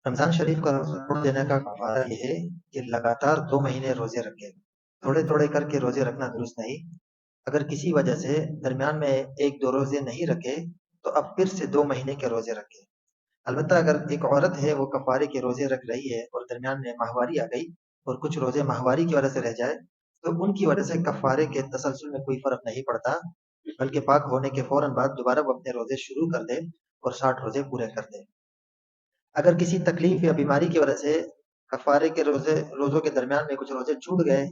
رمضان شریف کا چھوڑ دینے کا کفارہ یہ ہے کہ لگاتار 2 مہینے روزے رکھے، تھوڑے تھوڑے کر کے روزے رکھنا درست نہیں۔ اگر کسی وجہ سے درمیان میں 1 2 روزے نہیں رکھے تو اب پھر سے 2 مہینے کے روزے رکھے۔ البتہ اگر ایک عورت ہے وہ کفارے کے روزے رکھ رہی ہے اور درمیان میں ماہواری آ گئی اور کچھ روزے ماہواری کی وجہ سے رہ جائے تو ان کی وجہ سے کفارے کے تسلسل میں کوئی فرق نہیں پڑتا، بلکہ پاک ہونے کے فوراً بعد دوبارہ وہ اپنے روزے شروع کر دے اور 60 روزے پورے کر دے۔ اگر کسی تکلیف یا بیماری کی وجہ سے کفارے کے روزوں کے درمیان میں کچھ روزے چھوٹ گئے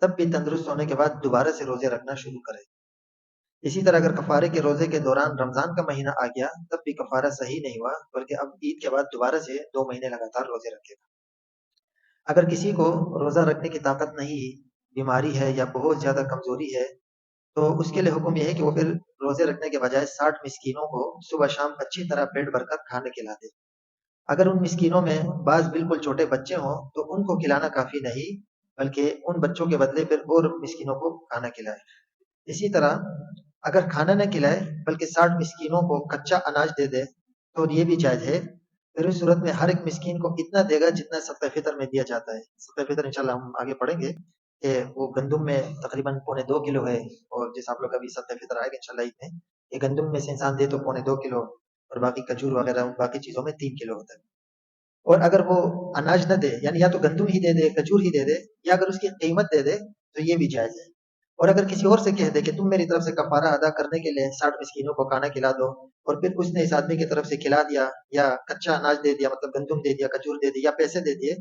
تب بھی تندرست ہونے کے بعد دوبارہ سے روزے رکھنا شروع کرے۔ اسی طرح اگر کفارے کے روزے کے دوران رمضان کا مہینہ آ گیا تب بھی کفارہ صحیح نہیں ہوا، بلکہ اب عید کے بعد دوبارہ سے 2 مہینے لگاتار روزے رکھے گا۔ اگر کسی کو روزہ رکھنے کی طاقت نہیں، بیماری ہے یا بہت زیادہ کمزوری ہے، تو اس کے لیے حکم یہ ہے کہ وہ پھر روزے رکھنے کے بجائے 60 مسکینوں کو صبح شام اچھی طرح پیٹ بھر کر کھانے کھلا دے۔ اگر ان مسکینوں میں بعض بالکل چھوٹے بچے ہوں تو ان کو کھلانا کافی نہیں، بلکہ ان بچوں کے بدلے پھر اور مسکینوں کو کھانا کھلائے۔ اسی طرح اگر کھانا نہ کھلائے بلکہ 60 مسکینوں کو کچا اناج دے دے تو یہ بھی جائز ہے۔ پھر اس صورت میں ہر ایک مسکین کو اتنا دے گا جتنا صدقہ فطر میں دیا جاتا ہے۔ صدقہ فطر انشاءاللہ ہم آگے پڑھیں گے کہ وہ گندم میں تقریباً 1.25 کلو ہے، اور جیسا آپ لوگ ابھی صدقہ فطر آئے گا انشاءاللہ عید میں، یہ گندم میں سے انسان دے تو 2.25 کلو، اور باقی کھجور وغیرہ باقی چیزوں میں 3 کلو ہوتا ہے۔ اور اگر وہ اناج نہ دے، یعنی یا تو گندم ہی دے دے، کھجور ہی دے دے، یا اگر اس کی قیمت دے دے تو یہ بھی جائز ہے۔ اور اگر کسی اور سے کہہ دے کہ تم میری طرف سے کفارہ ادا کرنے کے لیے 60 مسکینوں کو کھانا کھلا دو، اور پھر اس نے اس آدمی کی طرف سے کھلا دیا یا کچا اناج دے دیا، مطلب گندم دے دیا، کھجور دے دی یا پیسے دے دیے،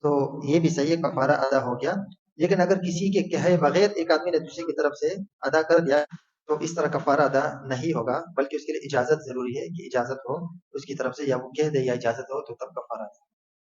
تو یہ بھی صحیح ہے، کفارہ ادا ہو گیا۔ لیکن اگر کسی کے کہے بغیر ایک آدمی نے دوسرے کی طرف سے ادا کر دیا تو اس طرح کفارہ ادا نہیں ہوگا، بلکہ اس کے لیے اجازت ضروری ہے کہ اجازت ہو اس کی طرف سے، یا وہ کہہ دے یا اجازت ہو تو تب کفارہ ادا۔